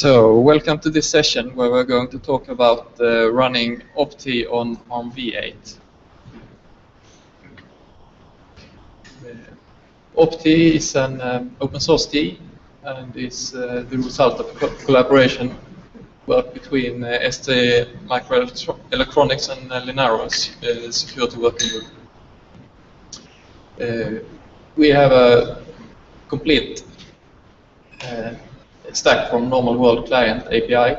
So, welcome to this session where we're going to talk about running Opti on ARMv8. Opti is an open source key and is the result of collaboration work between ST Microelectronics and Linaro Security Working Group. We have a complete stack from normal world client API,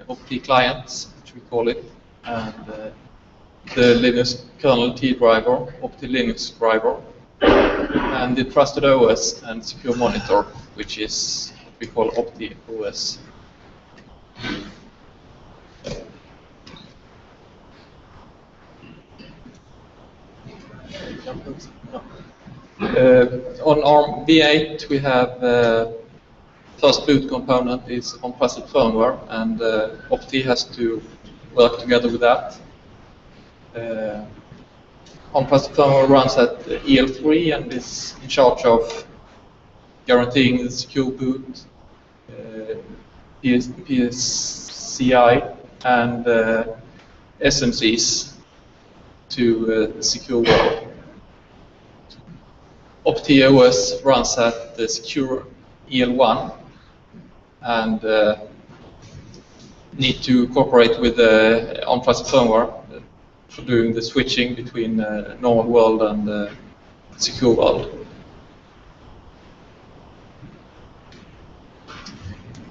Opti clients, which we call it, and the Linux kernel T driver, Opti Linux driver, and the Trusted OS and Secure Monitor, which is what we call Opti OS. On ARMv8 we have first boot component is ARM Trusted Firmware, and Opti has to work together with that. ARM Trusted Firmware runs at EL3 and is in charge of guaranteeing the secure boot, PSCI, and SMCs to secure world. Opti OS runs at the secure EL1 and need to cooperate with the ARM Trusted Firmware for doing the switching between normal world and secure world.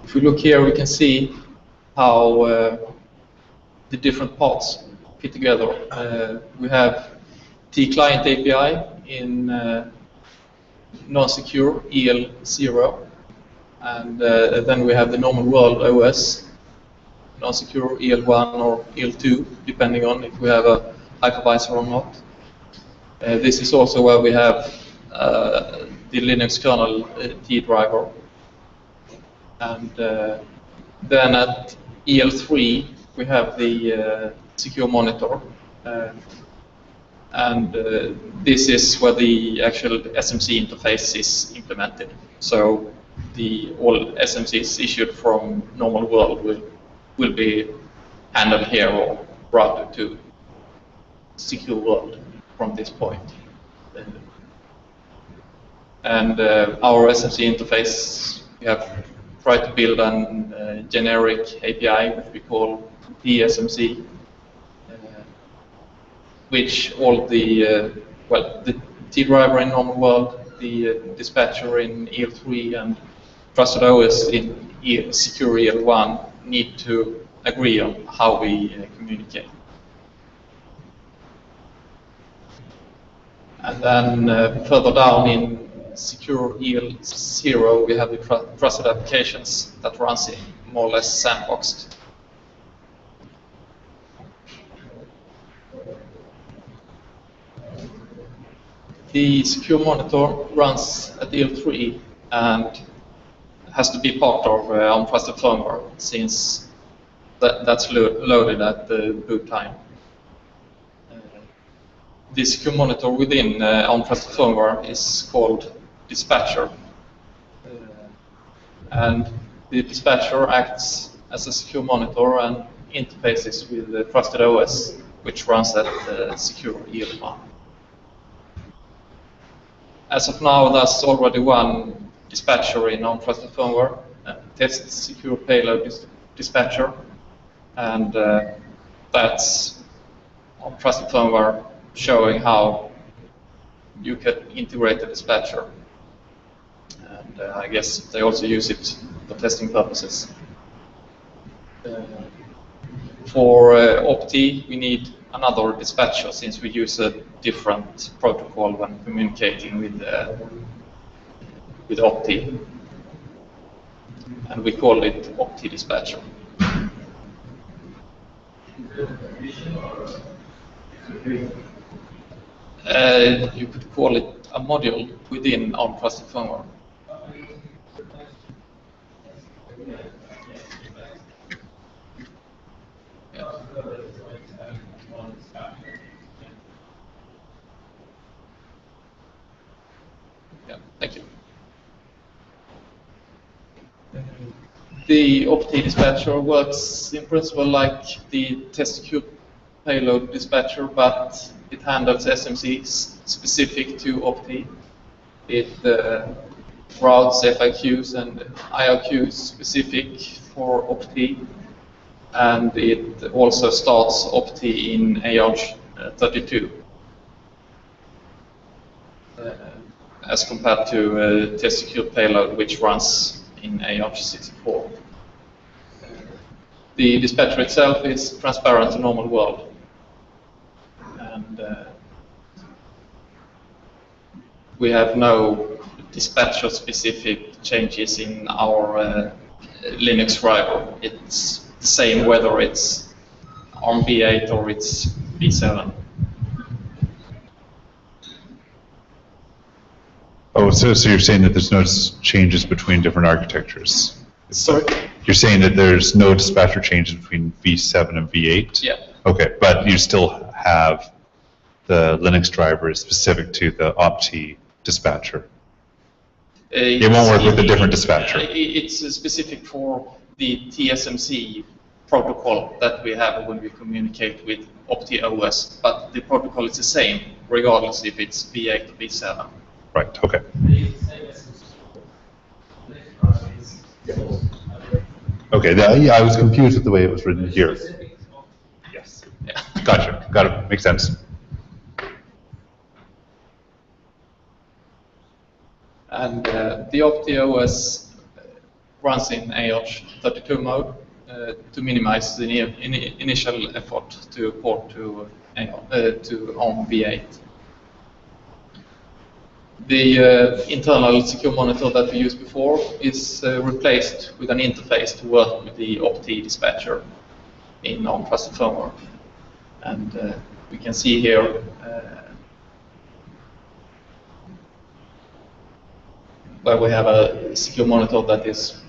If we look here, we can see how the different parts fit together. We have T-Client API in non-secure EL0, and then we have the normal world OS, non-secure EL1 or EL2, depending on if we have a hypervisor or not. This is also where we have the Linux kernel T driver. And then at EL3 we have the secure monitor. And this is where the actual SMC interface is implemented. So all SMCs issued from normal world will be handled here or routed to secure world from this point. And our SMC interface, we have tried to build a generic API which we call PSMC, which all the the T driver in normal world, the dispatcher in EL3, and Trusted OS in secure EL1 need to agree on how we communicate. And then further down in secure EL0 we have the trusted applications that runs in more or less sandboxed. The secure monitor runs at EL3 and has to be part of ARM Trusted Firmware, since that's loaded at the boot time. The secure monitor within ARM Trusted Firmware is called dispatcher, and the dispatcher acts as a secure monitor and interfaces with the Trusted OS, which runs at secure EL1. As of now, there's already one dispatcher in ARM Trusted Firmware, test secure payload dispatcher, and that's ARM Trusted Firmware showing how you can integrate the dispatcher. And I guess they also use it for testing purposes. For Opti, we need another dispatcher, since we use a different protocol when communicating with Opti, and we call it Opti dispatcher. You could call it a module within ARM Trusted Firmware. Yeah, thank you. The opt dispatcher works in principle like the test-execute payload dispatcher, but it handles SMCs specific to opt. It routes FIQs and IRQs specific for opt, and it also starts opt in ARMv8 as compared to test-execute payload, which runs in ARMv64. The dispatcher itself is transparent to normal world, and we have no dispatcher-specific changes in our Linux driver. It's the same whether it's ARMv8 or it's v7. Oh, so you're saying that there's no changes between different architectures? Sorry? You're saying that there's no dispatcher changes between v7 and v8? Yeah. Okay, but you still have the Linux driver specific to the opt dispatcher. It won't work with a different dispatcher. It's specific for the TSMC protocol that we have when we communicate with opt-OS, but the protocol is the same regardless if it's v8 or v7. Right, okay. Okay, yeah, I was confused with the way it was written here. Yes. Yeah. Gotcha, got it, makes sense. And the opt-OS runs in ARMv32 mode to minimize the initial effort to port to ARMv8. The internal secure monitor that we used before is replaced with an interface to work with the opt dispatcher in ARM Trusted Firmware. And we can see here where we have a secure monitor that is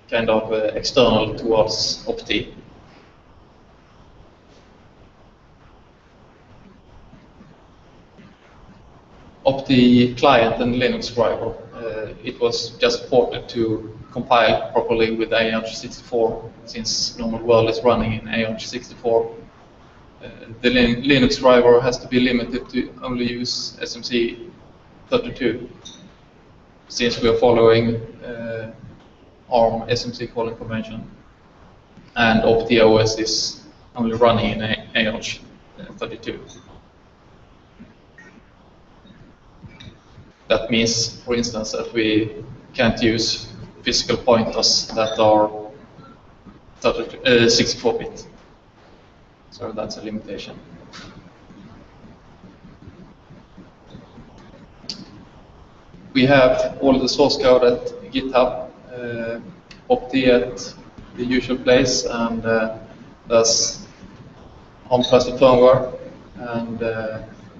kind of external towards opt. Opt client and Linux driver, it was just ported to compile properly with ARMv64, since normal world is running in ARMv64. The Linux driver has to be limited to only use SMC32, since we are following ARM SMC calling convention, and opt-OS is only running in ARMv32. That means, for instance, that we can't use physical pointers that are 64-bit. So that's a limitation. We have all the source code at GitHub, opt at the usual place, and there's ARM Trusted Firmware, and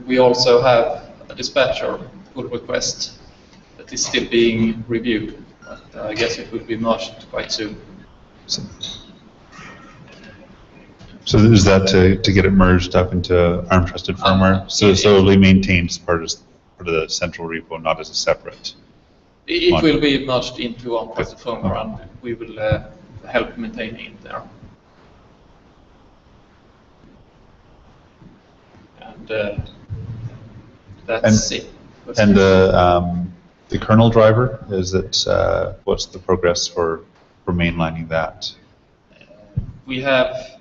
we also have a dispatcher pull request that is still being reviewed, but I guess it will be merged quite soon. So is that to get it merged up into ARM Trusted Firmware? So it will be maintained as part of the central repo, not as a separate? It will be merged into ARM Trusted Firmware, and we will help maintaining it there. And that's it. And the kernel driver, is it? What's the progress for mainlining that? We have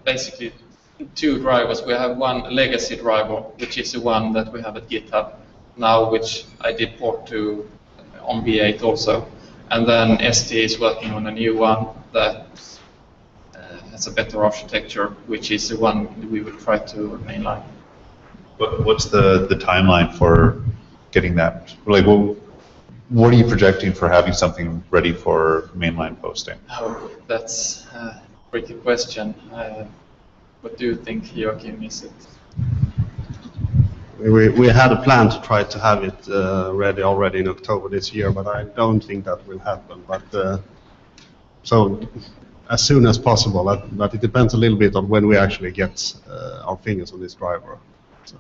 basically two drivers. We have one legacy driver, which is the one that we have at GitHub now, which I did port to ARMv8 also, and then ST is working on a new one that has a better architecture, which is the one we will try to mainline. What's the timeline for getting that? Like, what are you projecting for having something ready for mainline posting? Oh, that's a tricky question. What do you think, Joachim, is it? We had a plan to try to have it ready already in October this year, but I don't think that will happen. But so as soon as possible, but it depends a little bit on when we actually get our fingers on this driver. So,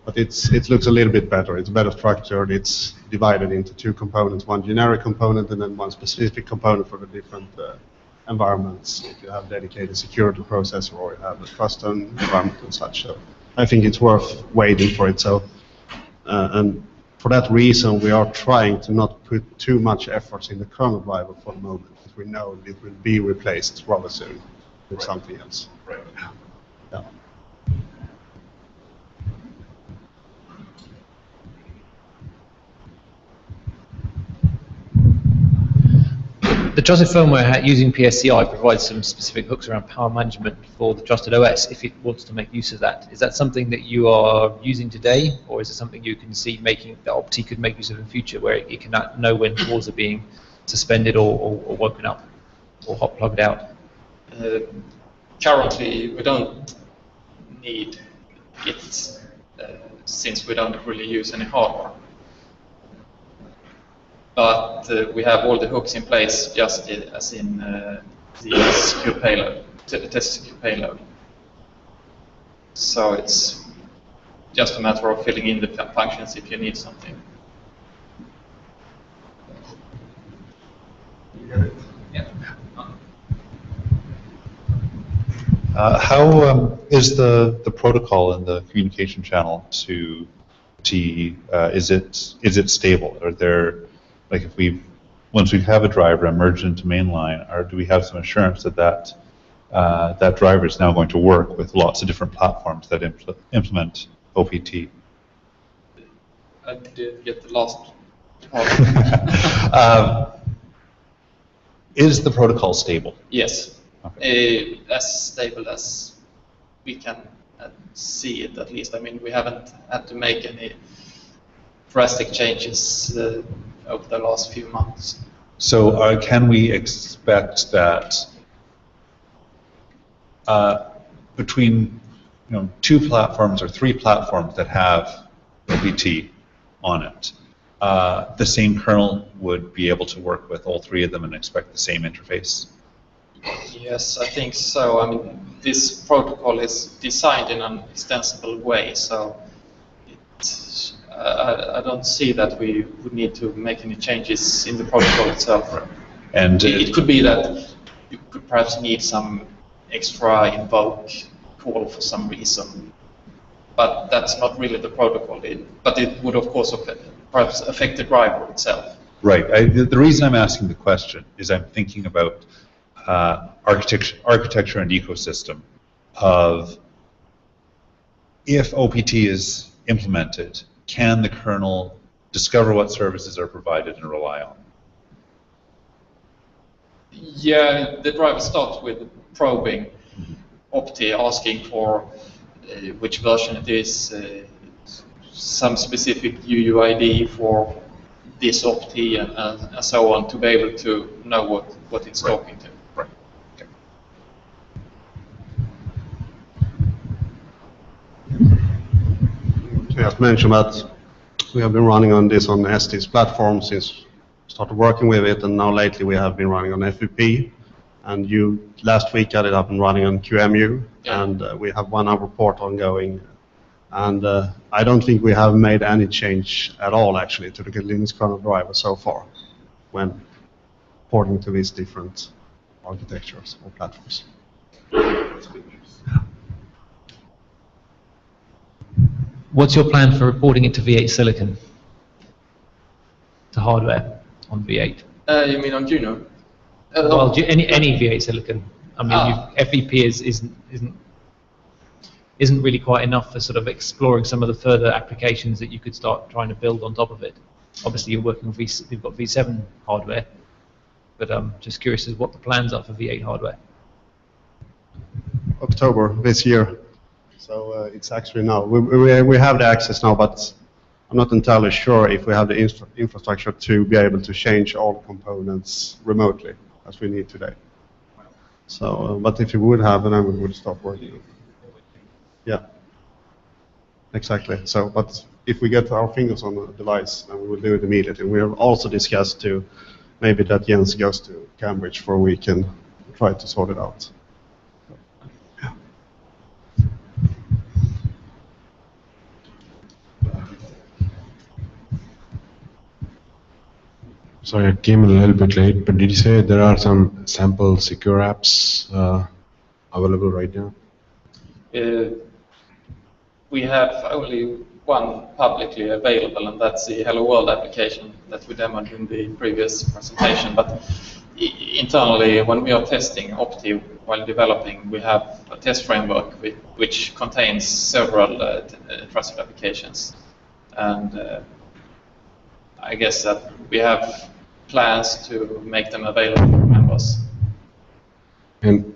But it looks a little bit better. It's better structured. It's divided into two components, one generic component and then one specific component for the different environments. If you have dedicated security processor or you have a custom environment and such. So I think it's worth waiting for it. So, and for that reason, we are trying to not put too much efforts in the kernel driver for the moment, because we know it will be replaced rather soon with something else. Right. Yeah. The Trusted Firmware using PSCI provides some specific hooks around power management for the Trusted OS if it wants to make use of that. Is that something that you are using today, or is it something you can see making that Opti could make use of in the future, where it can know when cores are being suspended or woken up or hot plugged out? Currently, we don't need it since we don't really use any hardware. But we have all the hooks in place, just as in the secure payload, test secure payload. So it's just a matter of filling in the functions if you need something. Yeah. How is the protocol in the communication channel to T? Is it stable? Are there, like, if once we have a driver and merge it into mainline, or do we have some assurance that that driver is now going to work with lots of different platforms that implement OPT? I didn't get the last part. Is the protocol stable? Yes, Okay. as stable as we can see it, at least. I mean, we haven't had to make any drastic changes over the last few months. So can we expect that between two platforms or three platforms that have OPT on it, the same kernel would be able to work with all three of them and expect the same interface? Yes, I think so. I mean, this protocol is designed in an extensible way, so I don't see that we would need to make any changes in the protocol itself. And it could be that you could perhaps need some extra invoke call for some reason, but that's not really the protocol. But it would, of course, perhaps affect the driver itself. Right. The reason I'm asking the question is I'm thinking about architecture and ecosystem of, if OPT is implemented, can the kernel discover what services are provided and rely on? Yeah, the driver starts with probing Opti, asking for which version it is, some specific UUID for this Opti, and so on, to be able to know what it's talking to. Right. Okay. Just mention that we have been running on this on ST's platform since we started working with it, and now lately we have been running on FVP. And you last week had it up and running on QEMU, yeah. And we have one other port ongoing. And I don't think we have made any change at all, actually, to the Linux kernel driver so far when porting to these different architectures or platforms. What's your plan for reporting it to V8 Silicon, to hardware on V8? You mean on Juno? Well, any V8 Silicon. I mean, FVP isn't really quite enough for sort of exploring some of the further applications that you could start trying to build on top of it. Obviously, you're working with you've got V7 hardware, but I'm just curious as what the plans are for V8 hardware. October this year. So it's actually now. We have the access now, but I'm not entirely sure if we have the infrastructure to be able to change all components remotely as we need today. So, but if we would have, then we would stop working. Yeah, exactly. So, but if we get our fingers on the device, then we will do it immediately. We have also discussed to maybe that Jens goes to Cambridge for a week and try to sort it out. So, yeah. Sorry, I came a little bit late, but did you say there are some sample secure apps available right now? We have only one publicly available, and that's the Hello World application that we demoed in the previous presentation. But internally, when we are testing Opti while developing, we have a test framework which contains several trusted applications. And I guess that we have plans to make them available for members. And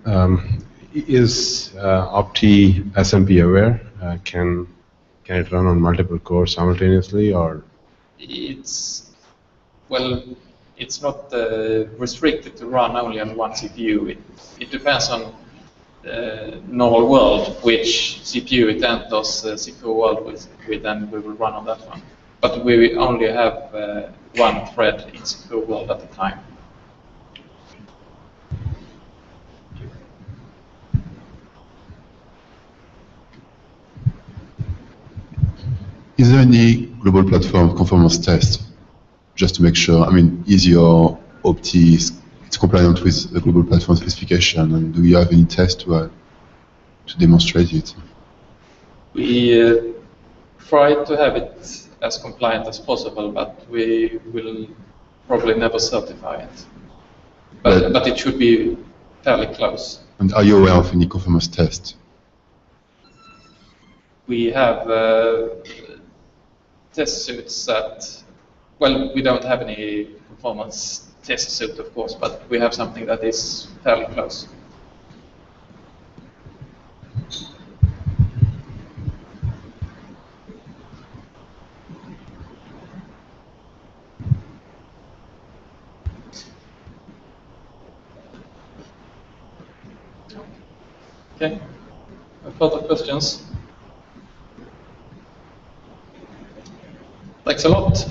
is Opti SMP aware? Can it run on multiple cores simultaneously, or? It's not restricted to run only on one CPU. It depends on normal world, which CPU it enters secure world with, and we will run on that one. But we only have one thread in secure world at a time. Is there any global platform conformance test, just to make sure? I mean, is your Opti it's compliant with the global platform specification, and do you have any test to demonstrate it? We try to have it as compliant as possible, but we will probably never certify it. But it should be fairly close. And are you aware of any conformance test? We have test suits that, well, we don't have any performance test suit, of course, but we have something that is fairly close. Okay, further questions? Thanks a lot.